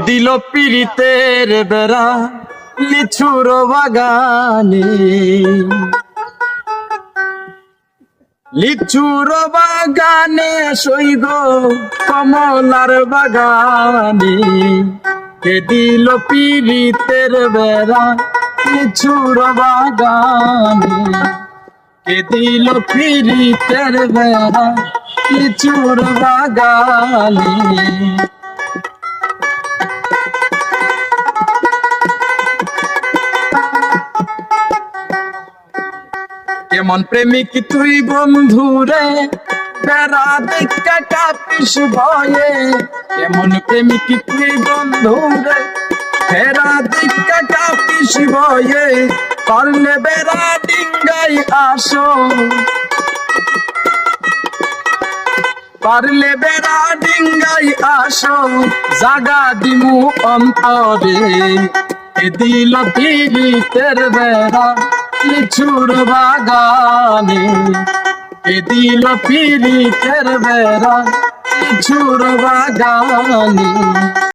দিল পীড়িতের বেড়া লিচুর বাগানে, লিচুর বাগানে সইগ কমলার বাগানে, কে দিল পীড়িতের বেড়া লিচুর বাগানে, কে দিল পীড়িতের বেড়া লিচুর বাগানে। কেমন প্রেমিক তুই বন্ধুরে বেড়া দেখা কাপিস ভয়ে, কেমন প্রেমিক তুই বন্ধুরে বেড়া দেখা কাপিস ভয়ে, পারলে বেড়া ডিঙ্গাই আসো, পারলে বেড়া ডিঙ্গাই আসো, জাগা দিমু অন্তরে, কে দিল পীড়িতের বেড়া লিচুর বাগানে, কে দিল পীড়িতের বেড়া লিচুর বাগানে।